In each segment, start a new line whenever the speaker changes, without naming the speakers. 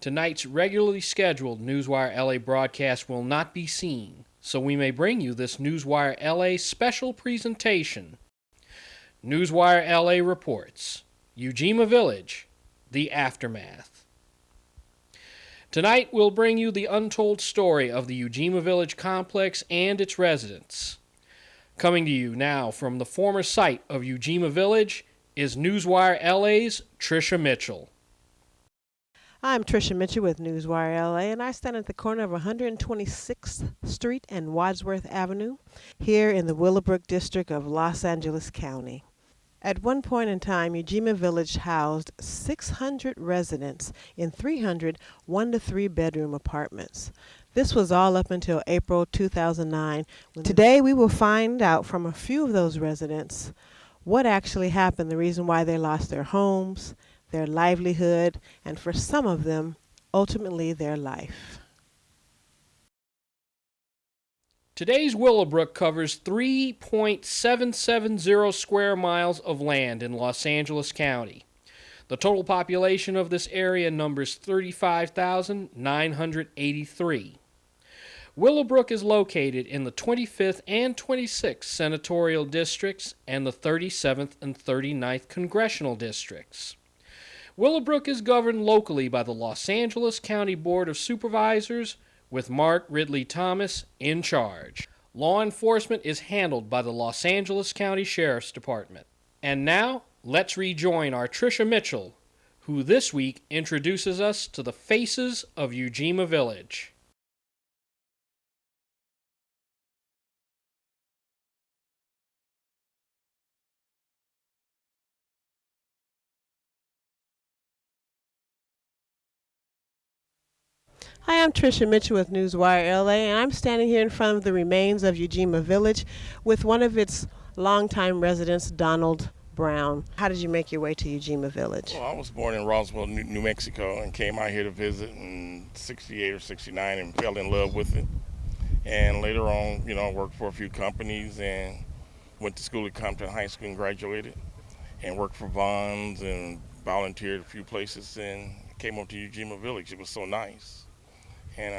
Tonight's regularly scheduled Newswire L.A. broadcast will not be seen, so we may bring you this Newswire L.A. special presentation. Newswire L.A. reports, Ujima Village, the aftermath. Tonight we'll bring you the untold story of the Ujima Village complex and its residents. Coming to you now from the former site of Ujima Village is Newswire L.A.'s Tricia Mitchell.
I'm Tricia Mitchell with Newswire L.A. and I stand at the corner of 126th Street and Wadsworth Avenue here in the Willowbrook district of Los Angeles County. At one point in time, Ujima Village housed 600 residents in 300 1 to 3 bedroom apartments. This was all up until April 2009. Today we will find out from a few of those residents what actually happened, the reason why they lost their homes, their livelihood, and for some of them, ultimately their life.
Today's Willowbrook covers 3.770 square miles of land in Los Angeles County. The total population of this area numbers 35,983. Willowbrook is located in the 25th and 26th senatorial districts and the 37th and 39th congressional districts. Willowbrook is governed locally by the Los Angeles County Board of Supervisors, with Mark Ridley Thomas in charge. Law enforcement is handled by the Los Angeles County Sheriff's Department. And now, let's rejoin our Tricia Mitchell, who this week introduces us to the faces of Ujima Village.
Hi, I'm Tricia Mitchell with Newswire L.A. and I'm standing here in front of the remains of Ujima Village with one of its longtime residents, Donald Brown. How did you make your way to Ujima Village?
Well, I was born in Roswell, New Mexico, and came out here to visit in 68 or 69 and fell in love with it. And later on, worked for a few companies and went to school at Compton High School and graduated, and worked for Vons and volunteered a few places and came up to Ujima Village. It was so nice. And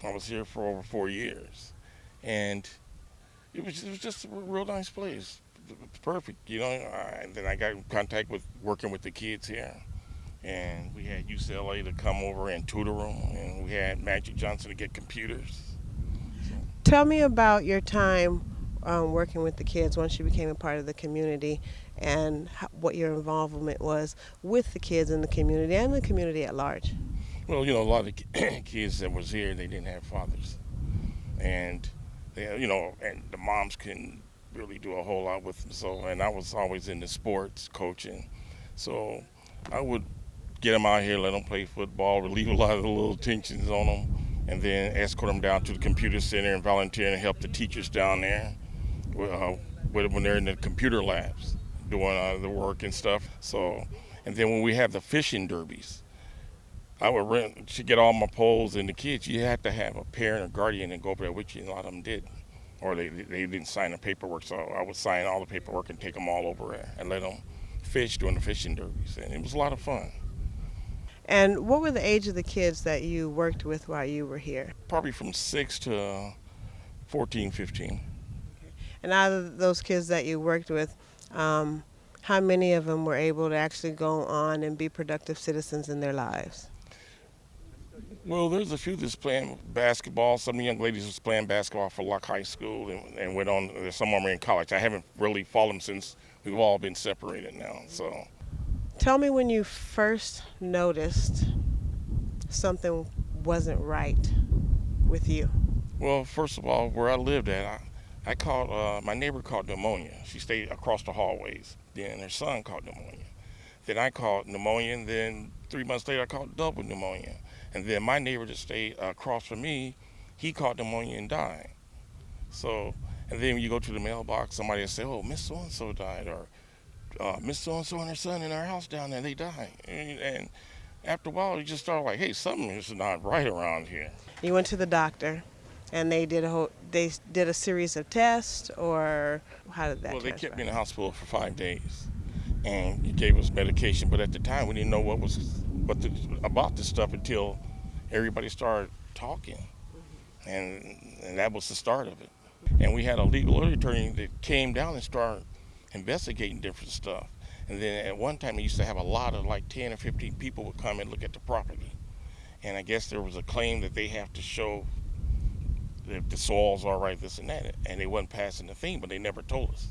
I was here for over 4 years, and it was just a real nice place. It's perfect, Then I got in contact with working with the kids here, and we had UCLA to come over and tutor them, and we had Magic Johnson to get computers.
Tell me about your time working with the kids once you became a part of the community, and what your involvement was with the kids in the community and the community at large.
Well, a lot of kids that was here, they didn't have fathers. And, and the moms couldn't really do a whole lot with them. So, and I was always into sports, coaching. So I would get them out here, let them play football, relieve a lot of the little tensions on them, and then escort them down to the computer center and volunteer and help the teachers down there when they're in the computer labs doing the work and stuff. So, and then when we have the fishing derbies, I would rent to get all my poles and the kids. You had to have a parent or guardian and go over there with you, and a lot of them did. Or they didn't sign the paperwork, so I would sign all the paperwork and take them all over there and let them fish during the fishing derbies. And it was a lot of fun.
And what were the age of the kids that you worked with while you were here?
Probably from 6 to 14, 15.
And out of those kids that you worked with, how many of them were able to actually go on and be productive citizens in their lives?
Well, there's a few that's playing basketball. Some of the young ladies was playing basketball for Locke High School and went on. Some of them are in college. I haven't really followed them since we've all been separated now. So,
tell me when you first noticed something wasn't right with you.
Well, first of all, where I lived at, I called, my neighbor caught pneumonia. She stayed across the hallways. Then her son caught pneumonia. Then I caught pneumonia, and then 3 months later I caught double pneumonia. And then my neighbor that stayed across from me, he caught pneumonia and died. So, and then when you go to the mailbox, somebody will say, oh, Miss So-and-so died, or Miss So-and-so and her son in our house down there, they died. And after a while, you just start like, hey, something is not right around here.
You went to the doctor, and they did a series of tests, or how did that
Well, they kept me in the hospital for 5 days. and he gave us medication. But at the time, we didn't know about this stuff until everybody started talking, and that was the start of it. And we had a legal attorney that came down and started investigating different stuff. And then at one time, he used to have a lot of like 10 or 15 people would come and look at the property. And I guess there was a claim that they have to show if the soil's all right, this and that. And they wasn't passing the thing, but they never told us.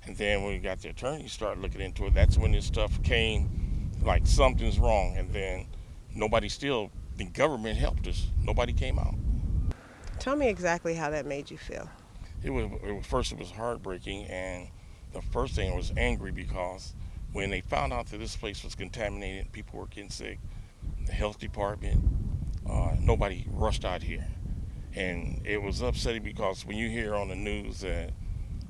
And then when we got the attorney started looking into it, that's when this stuff came, like something's wrong. And then the government helped us. Nobody came out.
Tell me exactly how that made you feel.
First it was heartbreaking, and the first thing I was angry because when they found out that this place was contaminated and people were getting sick, the health department, nobody rushed out here. And it was upsetting because when you hear on the news that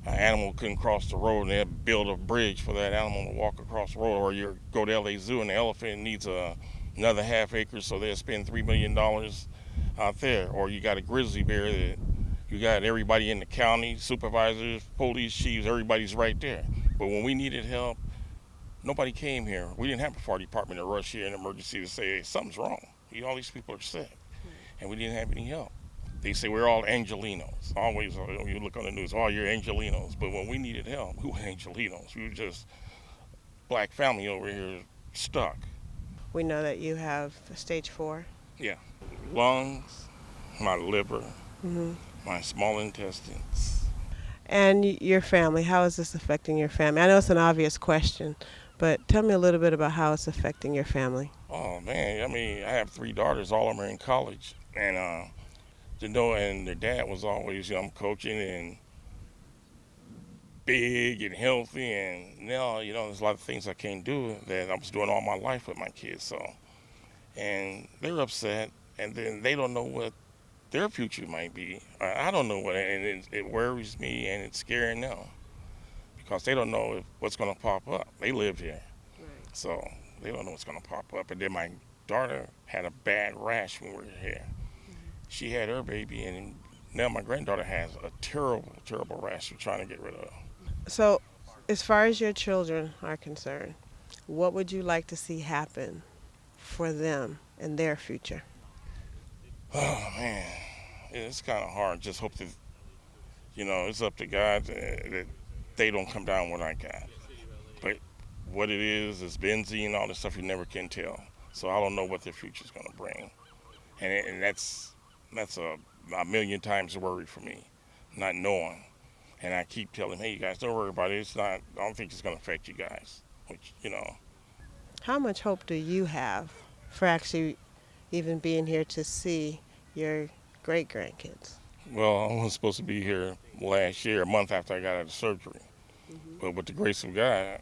an animal couldn't cross the road and they had to build a bridge for that animal to walk across the road, or you go to L.A. Zoo and the elephant needs another half acre, so they'll spend $3 million out there, or you got a grizzly bear that you got everybody in the county, supervisors, police chiefs, everybody's right there. But when we needed help, nobody came here. We didn't have a fire department to rush here in emergency to say, hey, something's wrong. All these people are sick. And we didn't have any help. They say we're all Angelinos. Always, you look on the news, oh, you're Angelinos. But when we needed help, we were Angelinos. We were just black family over here stuck.
We know that you have stage 4.
Yeah. Lungs, my liver, my small intestines.
And your family, how is this affecting your family? I know it's an obvious question, but tell me a little bit about how it's affecting your family.
Oh, man, I have 3 daughters. All of them are in college. And, and their dad was always, I'm coaching and big and healthy. And now, there's a lot of things I can't do that I was doing all my life with my kids. So, and they're upset. And then they don't know what their future might be. I don't know what, and it worries me, and it's scaring them because they don't know what's going to pop up. They lived here, right. So they don't know what's going to pop up. And then my daughter had a bad rash when we were here. She had her baby, and now my granddaughter has a terrible, terrible rash we're trying to get rid of.
So, as far as your children are concerned, what would you like to see happen for them and their future?
Oh, man, it's kind of hard. Just hope that, it's up to God that they don't come down what I got. But what it is benzene, all this stuff you never can tell. So I don't know what the future's going to bring. And that's a million times a worry for me, not knowing. And I keep telling, hey, you guys, don't worry about it. I don't think it's going to affect you guys, which.
How much hope do you have for actually even being here to see your great-grandkids?
Well, I was supposed to be here last year, a month after I got out of surgery. But with the grace of God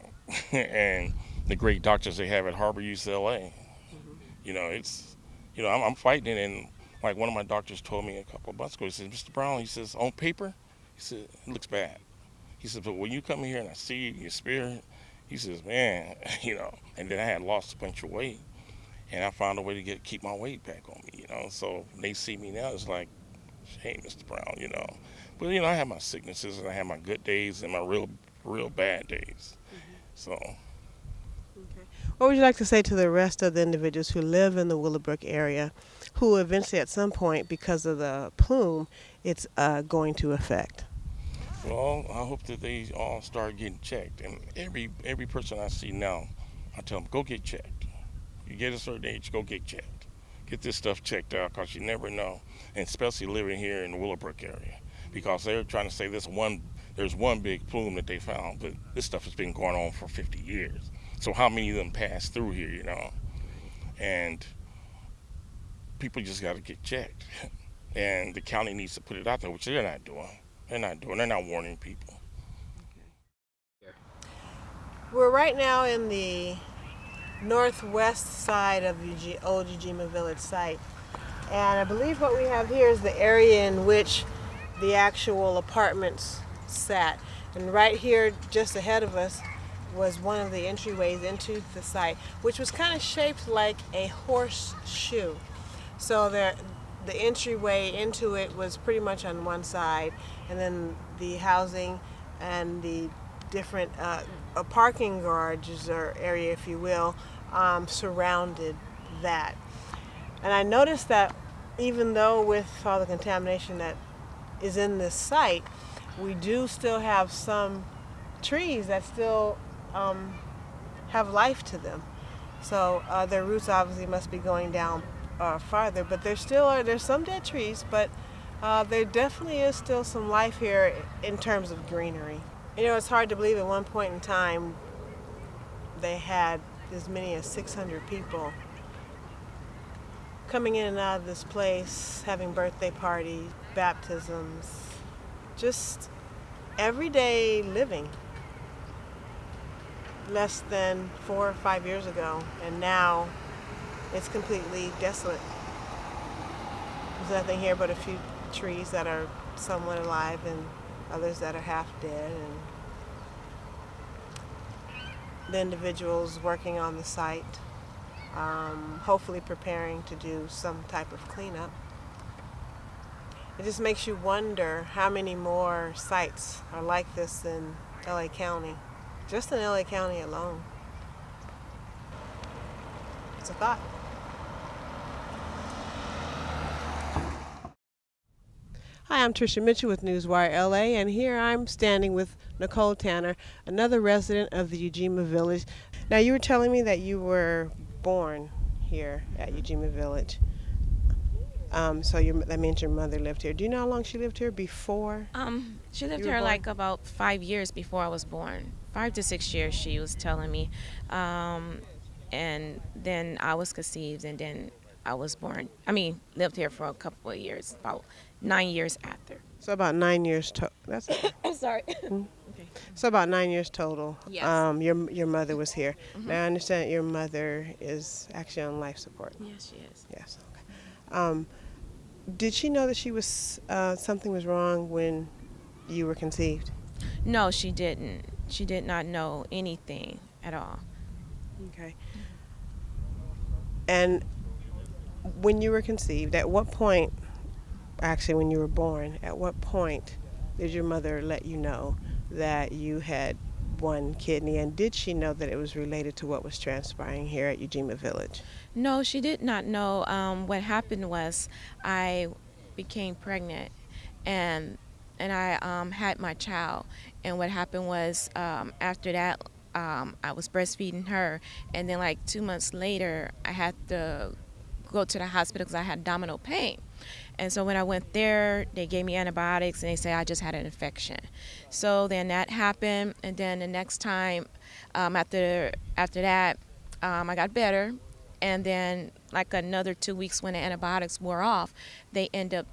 and the great doctors they have at L.A., I'm fighting it. And like one of my doctors told me a couple of months ago, he says, Mr. Brown, he says, on paper, he said, it looks bad. He said, but when you come here and I see your spirit, he says, man, and then I had lost a bunch of weight. And I found a way to keep my weight back on me, So when they see me now, it's like, hey, Mr. Brown, But, I have my sicknesses and I have my good days and my real bad days. So.
Okay. What would you like to say to the rest of the individuals who live in the Willowbrook area who eventually at some point, because of the plume, it's going to affect?
Well, I hope that they all start getting checked. And every person I see now, I tell them, go get checked. You get a certain age, go get checked. Get this stuff checked out because you never know, and especially living here in the Willowbrook area, because they're trying to say there's one big plume that they found, but this stuff has been going on for 50 years. So how many of them pass through here, And people just got to get checked. And the county needs to put it out there, which they're not doing. They're not warning people.
We're right now in the northwest side of the old Ujima Village site. And I believe what we have here is the area in which the actual apartments sat. And right here, just ahead of us, was one of the entryways into the site, which was kind of shaped like a horseshoe. So the entryway into it was pretty much on one side, and then the housing and the different a parking garages or area, if you will, surrounded that. And I noticed that even though with all the contamination that is in this site, we do still have some trees that still have life to them. So their roots obviously must be going down farther, but there's some dead trees, but there definitely is still some life here in terms of greenery. You know, it's hard to believe at one point in time they had as many as 600 people coming in and out of this place, having birthday parties, baptisms, just everyday living. Less than 4 or 5 years ago, and now it's completely desolate. There's nothing here but a few trees that are somewhat alive and others that are half dead, and the individuals working on the site, hopefully preparing to do some type of cleanup. It just makes you wonder how many more sites are like this in L.A. County, just in L.A. County alone. It's a thought. Hi, I'm Tricia Mitchell with Newswire L.A. and here I'm standing with Nicole Tanner, another resident of the Ujima Village. Now, you were telling me that you were born here at Ujima Village. That means your mother lived here. Do you know how long she lived here before?
She lived here like about 5 years before I was born. 5 to 6 years, she was telling me. And then I was conceived, and then I was born. Lived here for a couple of years, about 9 years after.
So about 9 years total.
I'm sorry.
Okay. So about 9 years total.
Yes.
Your mother was here. Mm-hmm. Now I understand that your mother is actually on life support.
Yes, she is.
Yes. Okay. Did she know that she was something was wrong when you were conceived?
No, she didn't. She did not know anything at all.
Okay. And when you were conceived, at what point, actually when you were born, at what point did your mother let you know that you had one kidney, and did she know that it was related to what was transpiring here at Ujima Village?
No, she did not know. What happened was I became pregnant, and I had my child. And what happened was after that, I was breastfeeding her, and then like 2 months later, I had to go to the hospital because I had abdominal pain. And so when I went there, they gave me antibiotics, and they said I just had an infection. So then that happened, and then the next time after that, I got better. And then like another 2 weeks when the antibiotics wore off, they end up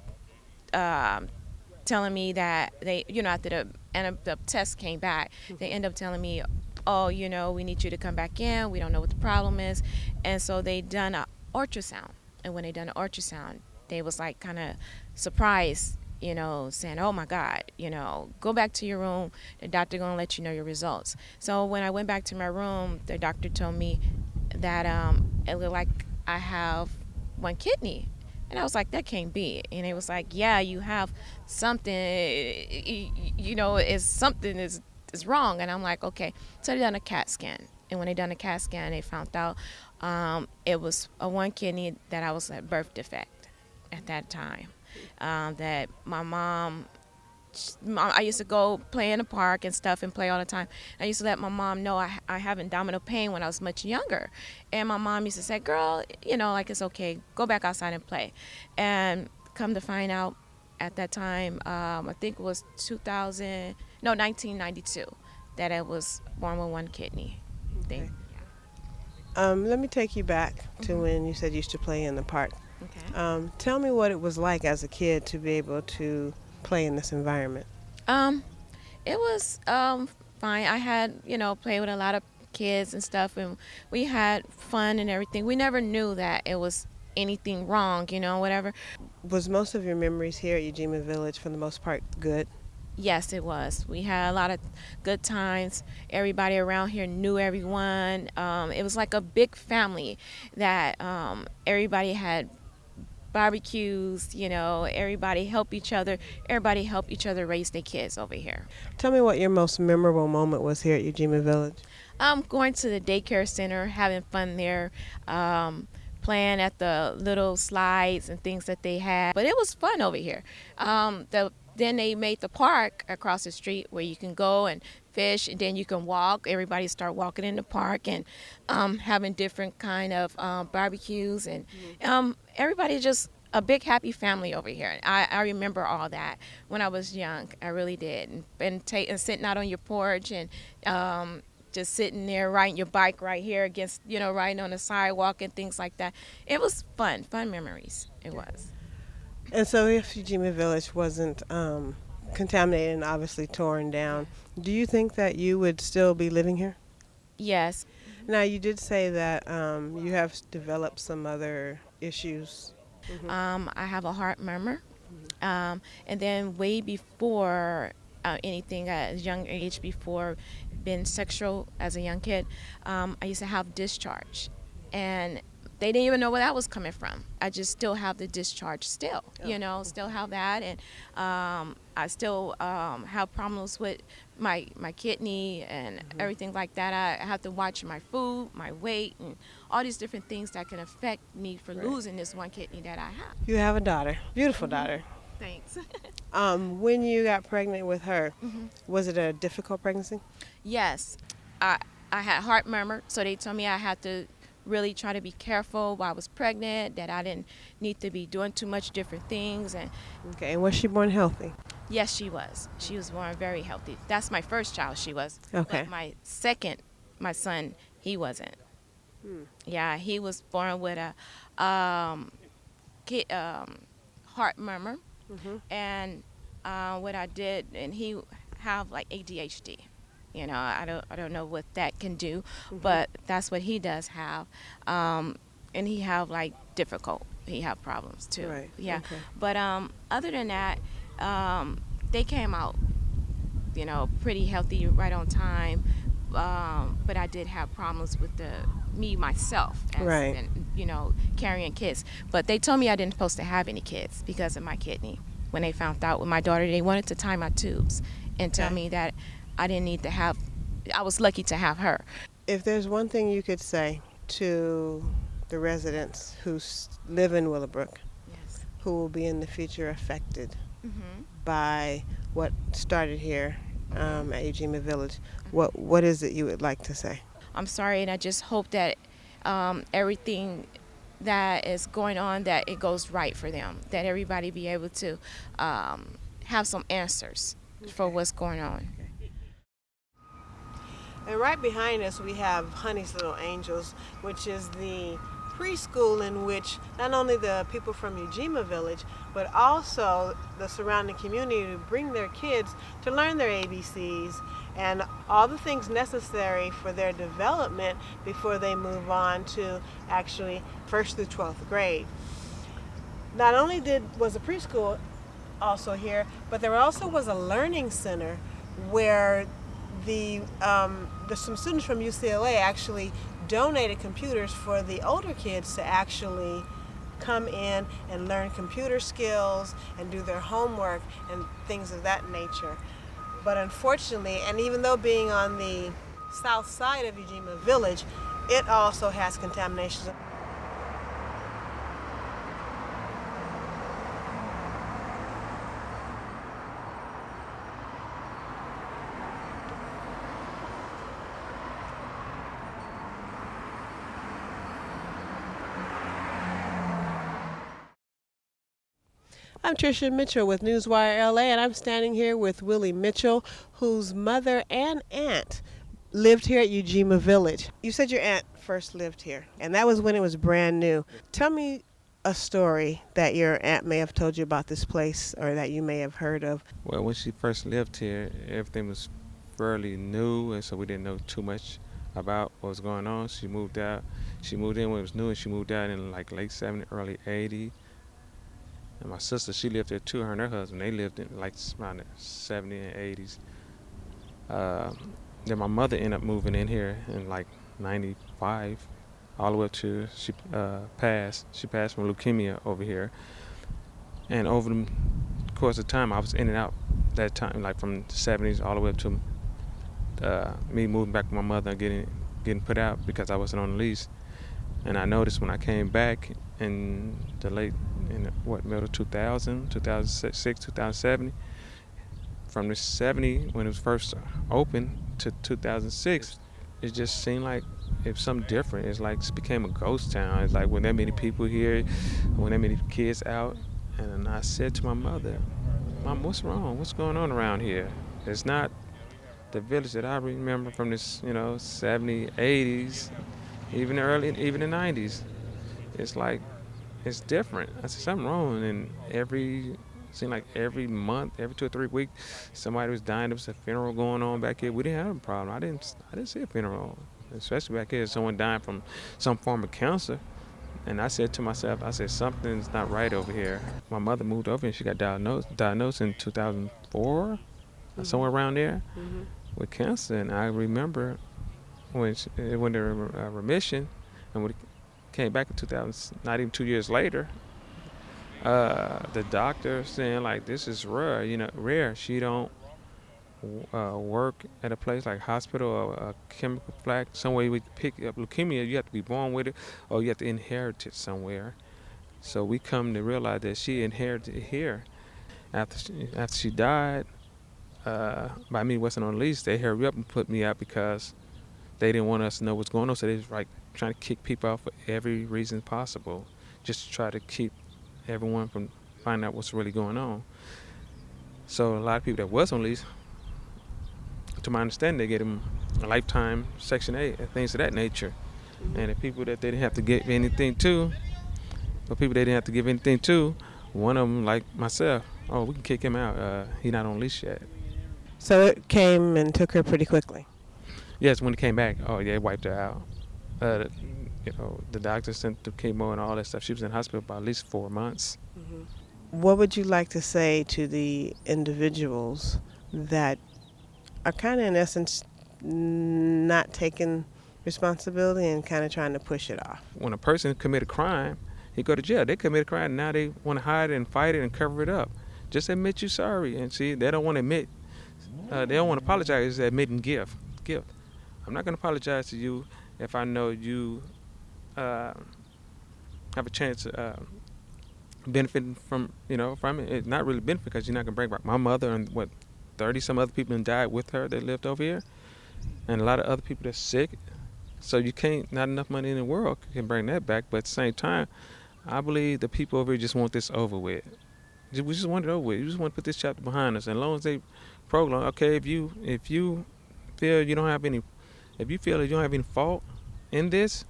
telling me that after the test came back, they end up telling me, oh, we need you to come back in. We don't know what the problem is. And so they done an ultrasound. And when they done an ultrasound, they was like kind of surprised, saying, oh my God, go back to your room. The doctor gonna let you know your results. So when I went back to my room, the doctor told me that it looked like I have one kidney. And I was like, that can't be. And it was like, yeah, you have something, is something is wrong. And I'm like, okay. So they done a CAT scan. And when they done a CAT scan, they found out it was a one kidney, that I was a birth defect at that time. That my mom, I used to go play in the park and stuff and play all the time. I used to let my mom know I have abdominal pain when I was much younger. And my mom used to say, girl, it's okay, go back outside and play. And come to find out at that time, I think it was 1992, that I was born with one kidney.
Okay. Let me take you back to when you said you used to play in the park.
Okay.
Tell me what it was like as a kid to be able to play in this environment.
It was fine. I had, played with a lot of kids and stuff, and we had fun and everything. We never knew that it was anything wrong, whatever.
Was most of your memories here at Ujima Village, for the most part, good?
Yes, it was. We had a lot of good times. Everybody around here knew everyone. It was like a big family that everybody had barbecues, everybody help each other. Everybody help each other raise their kids over here.
Tell me what your most memorable moment was here at Ujima Village.
Going to the daycare center, having fun there, playing at the little slides and things that they had. But it was fun over here. Then they made the park across the street where you can go and fish, and then you can walk. Everybody start walking in the park and having different kind of barbecues, and everybody just a big happy family over here. I remember all that when I was young. I really did. And sitting out on your porch and just sitting there riding your bike right here against, riding on the sidewalk and things like that. It was fun memories. It was.
And so if Ujima Village wasn't contaminated and obviously torn down, do you think that you would still be living here?
Yes.
Now, you did say that you have developed some other issues.
I have a heart murmur. And then way before anything at a young age, before being sexual as a young kid, I used to have discharge. And they didn't even know where that was coming from. I just still have the discharge still, still have that. And I still have problems with my kidney and everything like that. I have to watch my food, my weight, and all these different things that can affect me for losing this one kidney that I have.
You have a daughter, beautiful daughter.
Thanks.
When you got pregnant with her, was it a difficult pregnancy?
Yes. I had heart murmur, so they told me I had to really try to be careful while I was pregnant, that I didn't need to be doing too much different things. And
Okay, and was she born healthy?
yes, she was. She was born very healthy. That's my first child, she was.
Okay.
But my second, my son, he wasn't. Yeah, he was born with a heart murmur. And what I did, and he have like ADHD. I don't know what that can do, but that's what he does have. And he have like he have problems too.
Right.
Yeah.
Okay.
But other than that, they came out, pretty healthy right on time. But I did have problems with myself,
Right.
and carrying kids. But they told me I didn't supposed to have any kids because of my kidney. When they found out with my daughter, they wanted to tie my tubes and tell me that I didn't need to have. I was lucky to have her.
If there's one thing you could say to the residents who live in Willowbrook,
Yes.
who will be in the future affected by what started here at Ujima Village, what is it you would like to say?
I'm sorry, and I just hope that everything that is going on, that it goes right for them, that everybody be able to have some answers for what's going on.
And right behind us we have Honey's Little Angels, which is the preschool in which not only the people from Ujima Village, but also the surrounding community bring their kids to learn their ABCs and all the things necessary for their development before they move on to actually 1st through 12th grade. Not only was a preschool also here, but there also was a learning center where some students from UCLA actually donated computers for the older kids to actually come in and learn computer skills and do their homework and things of that nature. But unfortunately, and even though being on the south side of Ujima Village, it also has contamination. I'm Tricia Mitchell with Newswire L.A. and I'm standing here with Willie Mitchell, whose mother and aunt lived here at Ujima Village. You said your aunt first lived here, and that was when it was brand new. Tell me a story that your aunt may have told you about this place or that you may have heard of.
Well, when she first lived here, everything was fairly new, and so we didn't know too much about what was going on. She moved out. She moved in when it was new, and she moved out in like late 70s, early 80s. And my sister, she lived there too, her and her husband. They lived in like around the 70s and 80s. Then my mother ended up moving in here in like 95. all the way up to she passed. She passed from leukemia over here. And over the course of time, I was in and out that time, like from the 70s all the way up to me moving back with my mother and getting put out because I wasn't on the lease. And I noticed when I came back in the middle 2000, 2006, 2007, from the 70 when it was first open to 2006, it just seemed like it was something different. It's like it became a ghost town. It's like when that many people here, when that many kids out. And I said to my mother, Mom, what's wrong? What's going on around here? It's not the village that I remember from this, 70s, 80s, even the 90s. It's like, it's different. I said, something wrong. And seemed like every month, every 2 or 3 weeks, somebody was dying. There was a funeral going on back here. We didn't have a problem. I didn't see a funeral, especially back here. Someone dying from some form of cancer. And I said to myself, something's not right over here. My mother moved over and she got diagnosed in 2004, somewhere around there, with cancer. And I remember when it went into remission, and when it came back in 2000, not even 2 years later, the doctor saying like, this is rare. She don't work at a place like hospital or a chemical plant, somewhere we pick up leukemia. You have to be born with it or you have to inherit it somewhere. So we come to realize that she inherited it here. After she died, by me wasn't on the lease, they hurried up and put me out because they didn't want us to know what's going on. So they was like trying to kick people out for every reason possible, just to try to keep everyone from finding out what's really going on. So a lot of people that was on lease, to my understanding, they get them a lifetime Section 8 and things of that nature. And the people that they didn't have to give anything to, one of them, like myself, we can kick him out. He's not on lease yet.
So it came and took her pretty quickly.
Yes, when it came back, it wiped her out. The doctor sent the chemo and all that stuff. She was in hospital for at least 4 months.
What would you like to say to the individuals that are kind of, in essence, not taking responsibility and kind of trying to push it off?
When a person commit a crime, he go to jail. They commit a crime, and now they want to hide it and fight it and cover it up. Just admit you're sorry. And see, they don't want to admit. They don't want to apologize. It's admitting guilt. I'm not going to apologize to you if I know you have a chance benefiting from it. It's not really benefit because you're not going to bring back my mother and 30 some other people died with her that lived over here, and a lot of other people that's sick. So you can't, not enough money in the world can bring that back. But at the same time, I believe the people over here just want this over with. We just want it over with. You just want to put this chapter behind us. And as long as they prolong, okay, if you feel you don't have any, if you feel that you don't have any fault in this,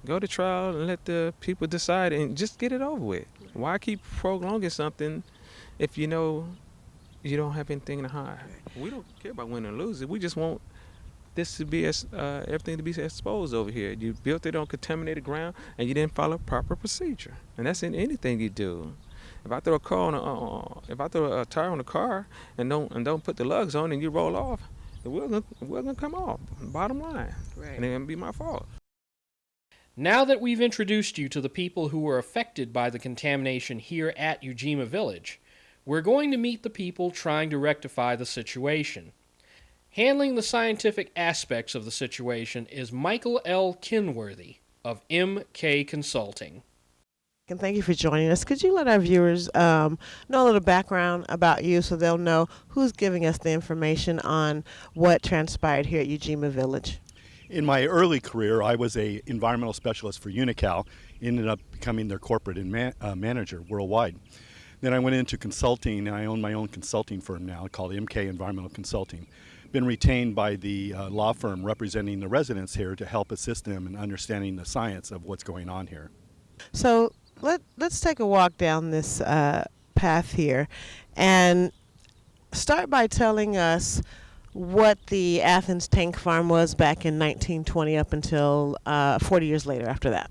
go to trial and let the people decide and just get it over with. Why keep prolonging something if you know you don't have anything to hide? We don't care about winning or losing. We just want this to be everything to be exposed over here. You built it on contaminated ground and you didn't follow proper procedure. And that's in anything you do. If I throw a tire on a car and don't put the lugs on and you roll off, the wheel's gonna come off. Bottom line, right. And it gonna be my fault.
Now that we've introduced you to the people who were affected by the contamination here at Ujima Village, we're going to meet the people trying to rectify the situation. Handling the scientific aspects of the situation is Michael L. Kinworthy of MK Consulting.
And thank you for joining us. Could you let our viewers know a little background about you so they'll know who's giving us the information on what transpired here at Ujima Village?
In my early career, I was an environmental specialist for Unical, ended up becoming their corporate manager worldwide. Then I went into consulting, and I own my own consulting firm now called MK Environmental Consulting. Been retained by the law firm representing the residents here to help assist them in understanding the science of what's going on here.
So let's take a walk down this path here and start by telling us what the Athens tank farm was back in 1920 up until 40 years later after that.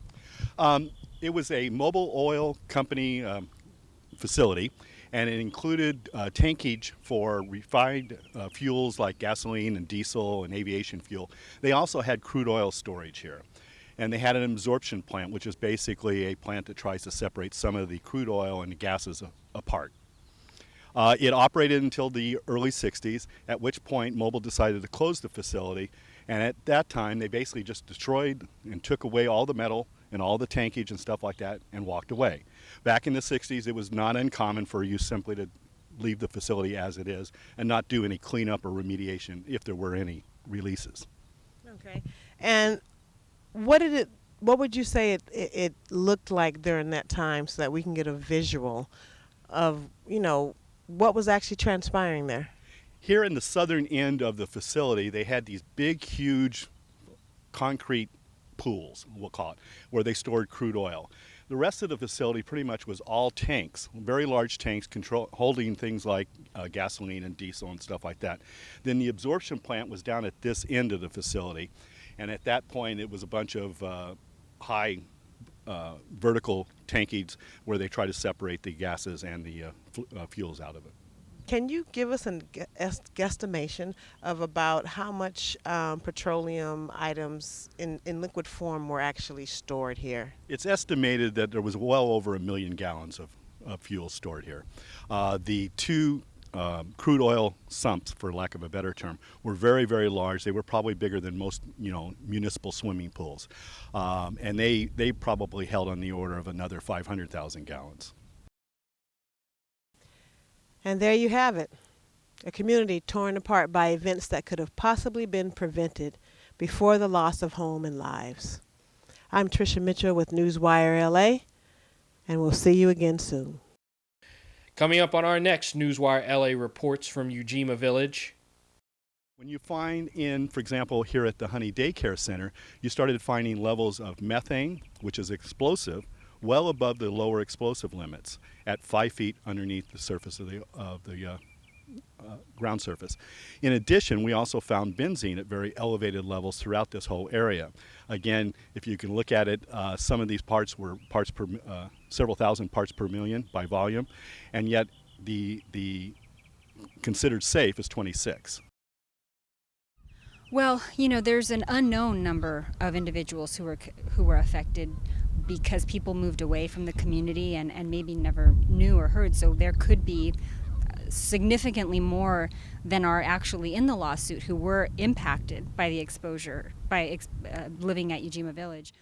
It was a mobile oil company facility, and it included tankage for refined fuels like gasoline and diesel and aviation fuel. They also had crude oil storage here. And they had an absorption plant, which is basically a plant that tries to separate some of the crude oil and the gases apart. It operated until the early 60s, at which point Mobil decided to close the facility. And at that time, they basically just destroyed and took away all the metal and all the tankage and stuff like that and walked away. Back in the 60s, it was not uncommon for you simply to leave the facility as it is and not do any cleanup or remediation if there were any releases.
Okay. And what would you say it looked like during that time, so that we can get a visual of, what was actually transpiring there?
Here in the southern end of the facility, they had these big, huge concrete pools, we'll call it, where they stored crude oil. The rest of the facility pretty much was all tanks, very large tanks holding things like gasoline and diesel and stuff like that. Then the absorption plant was down at this end of the facility, and at that point it was a bunch of high vertical tankage where they try to separate the gases and the fuels out of it.
Can you give us an guesstimation of about how much petroleum items in liquid form were actually stored here?
It's estimated that there was well over 1 million gallons of fuel stored here. The two crude oil sumps, for lack of a better term, were very, very large. They were probably bigger than most, municipal swimming pools. And they probably held on the order of another 500,000 gallons.
And there you have it, a community torn apart by events that could have possibly been prevented before the loss of home and lives. I'm Tricia Mitchell with Newswire L.A., and we'll see you again soon.
Coming up on our next Newswire L.A. reports from Ujima Village.
When you find for example, here at the Honey Daycare Center, you started finding levels of methane, which is explosive, well above the lower explosive limits at 5 feet underneath the surface of the ground surface. In addition, we also found benzene at very elevated levels throughout this whole area. Again, if you can look at it, some of these parts were several thousand parts per million by volume, and yet the considered safe is 26.
Well, there's an unknown number of individuals who were affected because people moved away from the community and maybe never knew or heard. So there could be significantly more than are actually in the lawsuit who were impacted by the exposure, by living at Ujima Village.